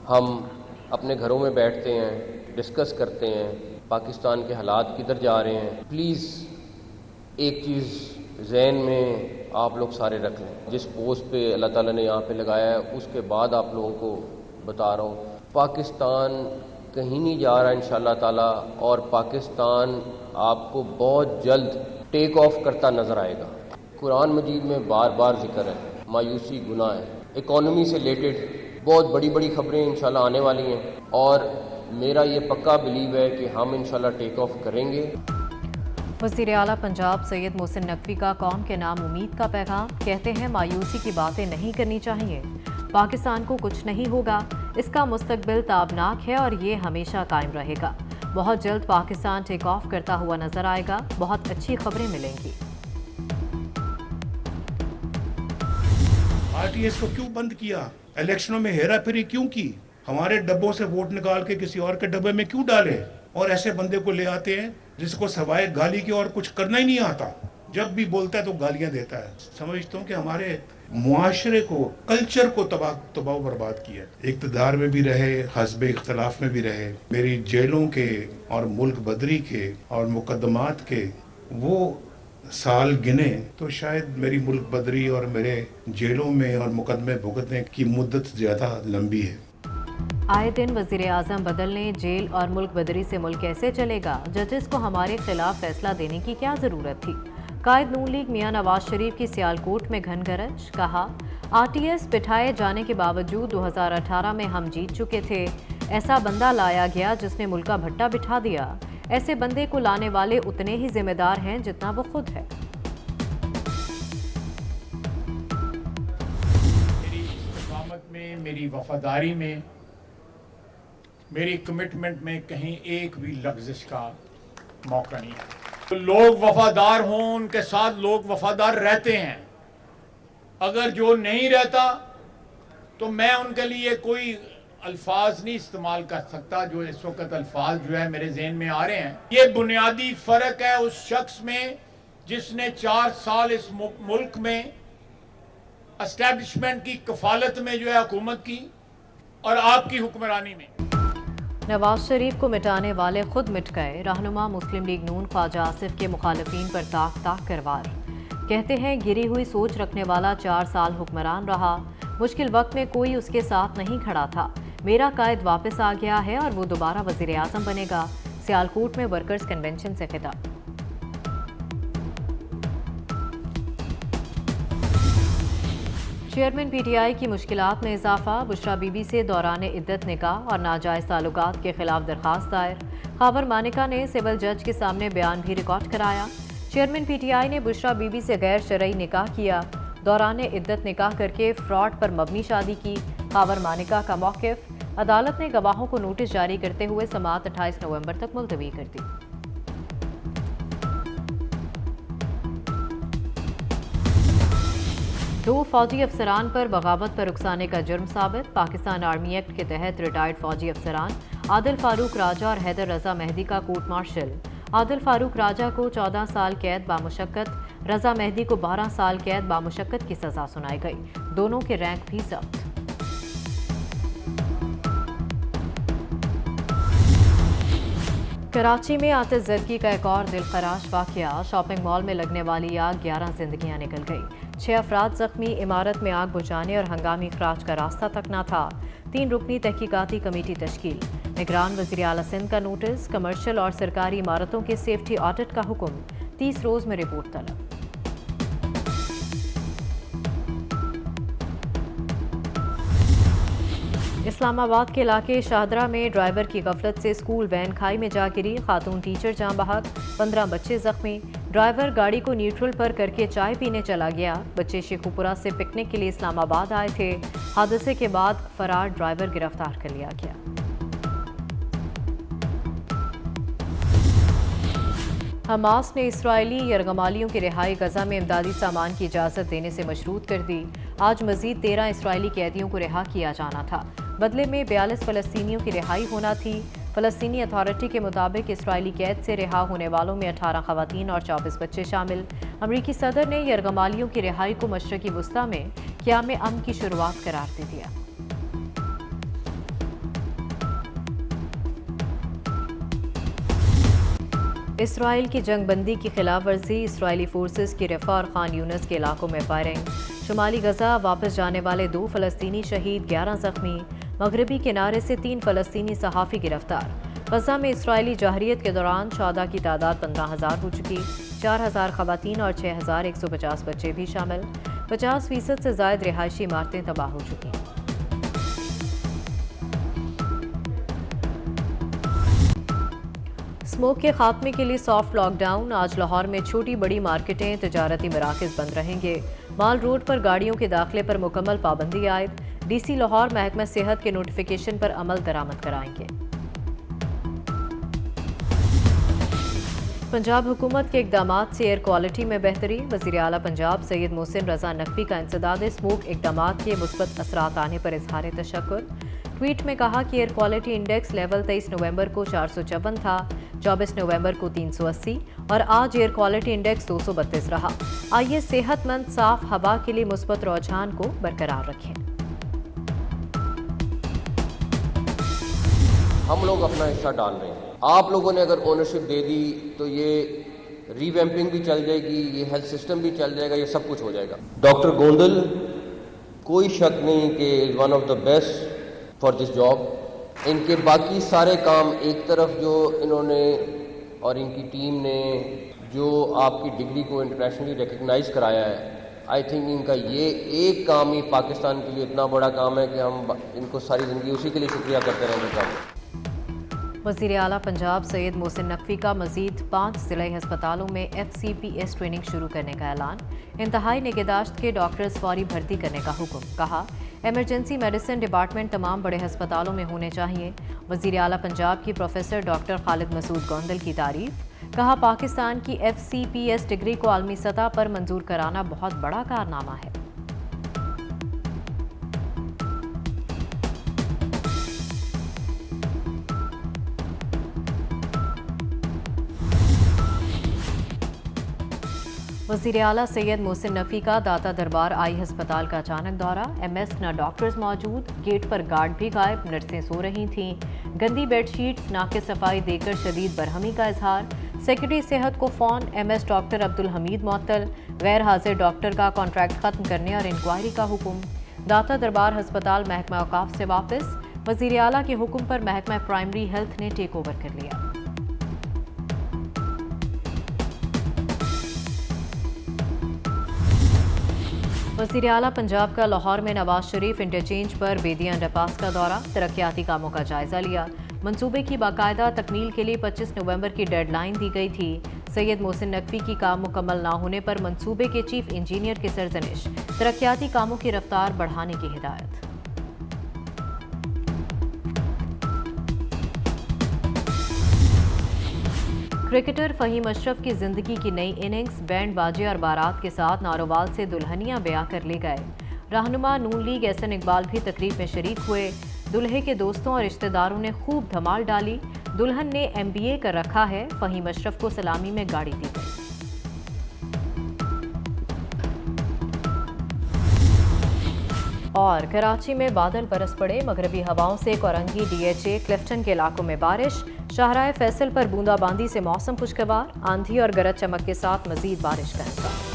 ہم اپنے گھروں میں بیٹھتے ہیں، ڈسکس کرتے ہیں پاکستان کے حالات کدھر جا رہے ہیں، پلیز ایک چیز ذہن میں آپ لوگ سارے رکھ لیں. جس پوسٹ پہ اللہ تعالیٰ نے یہاں پہ لگایا ہے اس کے بعد آپ لوگوں کو بتا رہا ہوں، پاکستان کہیں نہیں جا رہا انشاءاللہ تعالیٰ، اور پاکستان آپ کو بہت جلد ٹیک آف کرتا نظر آئے گا. قرآن مجید میں بار بار ذکر ہے، مایوسی گناہ ہے. اکانومی سے ریلیٹڈ بہت بڑی بڑی خبریں انشاءاللہ آنے والی ہیں، اور میرا یہ پکا بلیو ہے کہ ہم انشاءاللہ ٹیک آف کریں گے. وزیر اعلیٰ پنجاب سید محسن نقوی کا قوم کے نام امید کا پیغام. کہتے ہیں مایوسی کی باتیں نہیں کرنی چاہیے، پاکستان کو کچھ نہیں ہوگا، اس کا مستقبل تابناک ہے اور یہ ہمیشہ قائم رہے گا. بہت جلد پاکستان ٹیک آف کرتا ہوا نظر آئے گا، بہت اچھی خبریں ملیں گی. آر ٹی ایس کو کیوں بند کیا؟ الیکشنوں میں ہیرا پھیری کیوں کی؟ ہمارے ڈبوں سے ووٹ نکال کے کسی اور کے ڈبے میں کیوں ڈالے؟ اور ایسے بندے کو لے آتے ہیں جس کو سوائے گالی کے اور کچھ کرنا ہی نہیں آتا، جب بھی بولتا ہے تو گالیاں دیتا ہے. سمجھتا ہوں کہ ہمارے معاشرے کو، کلچر کو تباہ و برباد کیا. اقتدار میں بھی رہے، حزب اختلاف میں بھی رہے. میری جیلوں کے اور ملک بدری کے اور مقدمات کے وہ سال گنے تو شاید میری ملک بدری اور میرے جیلوں میں اور مقدمے بھگتنے کی مدت زیادہ لمبی ہے. آئے دن وزیر اعظم بدلنے، جیل اور ملک بدری سے ملک کیسے چلے گا؟ ججز کو ہمارے خلاف فیصلہ دینے کی کیا ضرورت تھی؟ قائد نون لیگ میاں نواز شریف کی سیالکوٹ میں گھن گرج. کہا آر ٹی ایس بٹھائے جانے کے باوجود 2018 میں ہم جیت چکے تھے. ایسا بندہ لایا گیا جس نے ملک کا بھٹا بٹھا دیا. ایسے بندے کو لانے والے اتنے ہی ذمہ دار ہیں جتنا وہ خود ہے. میری استقامت میں، میری وفاداری میں، میری کمٹمنٹ میں کہیں ایک بھی لغزش کا موقع نہیں ہے. لوگ وفادار ہوں، ان کے ساتھ لوگ وفادار رہتے ہیں. اگر جو نہیں رہتا تو میں ان کے لیے کوئی الفاظ نہیں استعمال کر سکتا جو اس وقت الفاظ جو ہے میرے ذہن میں آ رہے ہیں. یہ بنیادی فرق ہے اس شخص میں جس نے 4 سال اس ملک میں اسٹیبلشمنٹ کی کفالت میں جو ہے حکومت کی، اور آپ کی حکمرانی میں. نواز شریف کو مٹانے والے خود مٹ گئے. رہنما مسلم لیگ نون خواجہ آصف کے مخالفین پر تاک تاک کر وار. کہتے ہیں گری ہوئی سوچ رکھنے والا 4 سال حکمران رہا، مشکل وقت میں کوئی اس کے ساتھ نہیں کھڑا تھا. میرا قائد واپس آ گیا ہے اور وہ دوبارہ وزیر اعظم بنے گا. سیالکوٹ میں ورکرز کنونشن سے خطاب. چیئرمین پی ٹی آئی کی مشکلات میں اضافہ. بشرا بی بی سے دوران عدت نکاح اور ناجائز تعلقات کے خلاف درخواست دائر. خاور مانیکا نے سول جج کے سامنے بیان بھی ریکارڈ کرایا. چیئرمین پی ٹی آئی نے بشرا بی بی سے غیر شرعی نکاح کیا، دوران عدت نکاح کر کے فراڈ پر مبنی شادی کی. خاور مانیکا کا موقف. عدالت نے گواہوں کو نوٹس جاری کرتے ہوئے سماعت 28 نومبر تک ملتوی کر دی. دو فوجی افسران پر بغاوت پر اکسانے کا جرم ثابت. پاکستان آرمی ایکٹ کے تحت ریٹائرڈ فوجی افسران عادل فاروق راجہ اور حیدر رضا مہدی کا کورٹ مارشل. عادل فاروق راجہ کو 14 سال قید بامشقت، رضا مہدی کو 12 سال قید بامشقت کی سزا سنائی گئی. دونوں کے رینک بھی ضبط. کراچی میں آتش زدگی کا ایک اور دلخراش واقعہ. شاپنگ مال میں لگنے والی آگ 11 زندگیاں نکل گئی. 6 افراد زخمی. عمارت میں آگ بجھانے اور ہنگامی اخراج کا راستہ تک نہ تھا. 3 رکنی تحقیقاتی کمیٹی تشکیل. نگران وزیر اعلیٰ سندھ کا نوٹس. کمرشل اور سرکاری عمارتوں کے سیفٹی آڈٹ کا حکم. 30 روز میں رپورٹ طلب. اسلام آباد کے علاقے شاہدرہ میں ڈرائیور کی غفلت سے اسکول وین کھائی میں جا گری. خاتون ٹیچر جاں بحق، 15 بچے زخمی. ڈرائیور گاڑی کو نیوٹرل پر کر کے چائے پینے چلا گیا. بچے شیخوپورہ سے پکنک کے لیے اسلام آباد آئے تھے. حادثے کے بعد فرار ڈرائیور گرفتار کر لیا گیا. حماس نے اسرائیلی یرغمالیوں کی رہائی غزہ میں امدادی سامان کی اجازت دینے سے مشروط کر دی. آج مزید 13 اسرائیلی قیدیوں کو رہا کیا جانا تھا. بدلے میں 42 فلسطینیوں کی رہائی ہونا تھی. فلسطینی اتھارٹی کے مطابق اسرائیلی قید سے رہا ہونے والوں میں 18 خواتین اور 24 بچے شامل. امریکی صدر نے یرغمالیوں کی رہائی کو مشرقی وسطی میں قیام امن کی شروعات قرار دے دیا. اسرائیل کی جنگ بندی کی خلاف ورزی، اسرائیلی فورسز کی رفح اور خان یونس کے علاقوں میں فائرنگ، شمالی غزہ واپس جانے والے 2 فلسطینی شہید، 11 زخمی، مغربی کنارے سے 3 فلسطینی صحافی گرفتار۔ غزہ میں اسرائیلی جارحیت کے دوران شہداء کی تعداد 15,000 ہو چکی، 4,000 خواتین اور 6,150 بچے بھی شامل، 50% سے زائد رہائشی عمارتیں تباہ ہو چکی۔ اسموگ کے خاتمے کے لیے سافٹ لاک ڈاؤن، آج لاہور میں چھوٹی بڑی مارکیٹیں، تجارتی مراکز بند رہیں گے، مال روڈ پر گاڑیوں کے داخلے پر مکمل پابندی عائد، ڈی سی لاہور محکمہ صحت کے نوٹیفیکیشن پر عمل درآمد کرائیں گے۔ پنجاب حکومت کے اقدامات سے ایئر کوالٹی میں بہتری، وزیر اعلیٰ پنجاب سید محسن رضا نقوی کا انسداد اسموگ اقدامات کے مثبت اثرات آنے پر اظہار تشکر۔ ٹویٹ میں کہا کہ ایئر کوالٹی انڈیکس لیول 23 نومبر کو 454 تھا، 24 نومبر کو 380 اور آج ایئر کوالٹی انڈیکس 232 رہا۔ آئیے صحت مند صاف ہوا کے لیے مثبت رجحان کو برقرار رکھیں۔ ہم لوگ اپنا حصہ ڈال رہے ہیں، آپ لوگوں نے اگر اونرشپ دے دی تو یہ ریویمپنگ بھی چل جائے گی، یہ ہیلتھ سسٹم بھی چل جائے گا، یہ سب کچھ ہو جائے گا۔ ڈاکٹر گوندل کوئی شک نہیں کہ is one of the best for this job. ان کے باقی سارے کام ایک طرف جو انہوں نے اور ان کی ٹیم نے جو آپ کی ڈگری کو انٹرنیشنلی ریکگنائز کرایا ہے، آئی تھنک ان کا یہ ایک کام ہی پاکستان کے لیے اتنا بڑا کام ہے کہ ہم ان کو ساری زندگی اسی کے لیے شکریہ کرتے رہنا چاہتے ہیں۔ وزیر اعلیٰ پنجاب سید محسن نقوی کا مزید 5 ضلعی ہسپتالوں میں FCPS ٹریننگ شروع کرنے کا اعلان، انتہائی نگہداشت کے ڈاکٹرز فوری بھرتی کرنے کا حکم، کہا ایمرجنسی میڈیسن ڈپارٹمنٹ تمام بڑے ہسپتالوں میں ہونے چاہیے۔ وزیر اعلیٰ پنجاب کی پروفیسر ڈاکٹر خالد مسعود گوندل کی تعریف، کہا پاکستان کی FCPS ڈگری کو عالمی سطح پر منظور کرانا بہت بڑا کارنامہ ہے۔ وزیر اعلیٰ سید محسن نقوی کا داتا دربار آئی ہسپتال کا اچانک دورہ، MS نہ ڈاکٹرز موجود، گیٹ پر گارڈ بھی غائب، نرسیں سو رہی تھیں، گندی بیڈ شیٹس، ناقص صفائی دیکھ کر شدید برہمی کا اظہار، سیکرٹری صحت کو فون، MS ڈاکٹر عبدالحمید معطل، غیر حاضر ڈاکٹر کا کانٹریکٹ ختم کرنے اور انکوائری کا حکم، داتا دربار ہسپتال محکمہ اوقاف سے واپس، وزیر اعلیٰ کے حکم پر محکمہ پرائمری ہیلتھ نے ٹیک اوور کر لیا۔ وزیر اعلیٰ پنجاب کا لاہور میں نواز شریف انٹرچینج پر بیدی انڈر پاس کا دورہ، ترقیاتی کاموں کا جائزہ لیا، منصوبے کی باقاعدہ تکمیل کے لیے 25 نومبر کی ڈیڈ لائن دی گئی تھی۔ سید محسن نقوی کی کام مکمل نہ ہونے پر منصوبے کے چیف انجینئر کی سرزنش، ترقیاتی کاموں کی رفتار بڑھانے کی ہدایت۔ کرکٹر فہیم اشرف کی زندگی کی نئی اننگز، بینڈ باجے اور بارات کے ساتھ نارووال سے دلہنیاں بیاہ کر لے گئے۔ رہنما نون لیگ احسن اقبال بھی تقریب میں شریک ہوئے۔ دلہے کے دوستوں اور رشتہ داروں نے خوب دھمال ڈالی۔ دلہن نے MBA کر رکھا ہے، فہیم اشرف کو سلامی میں گاڑی دی گئی۔ اور کراچی میں بادل برس پڑے، مغربی ہواؤں سے کورنگی، DHA، کلفٹن کے علاقوں میں بارش، شاہراہ فیصل پر بوندا باندی سے موسم خوشگوار، آندھی اور گرج چمک کے ساتھ مزید بارش کا امکان۔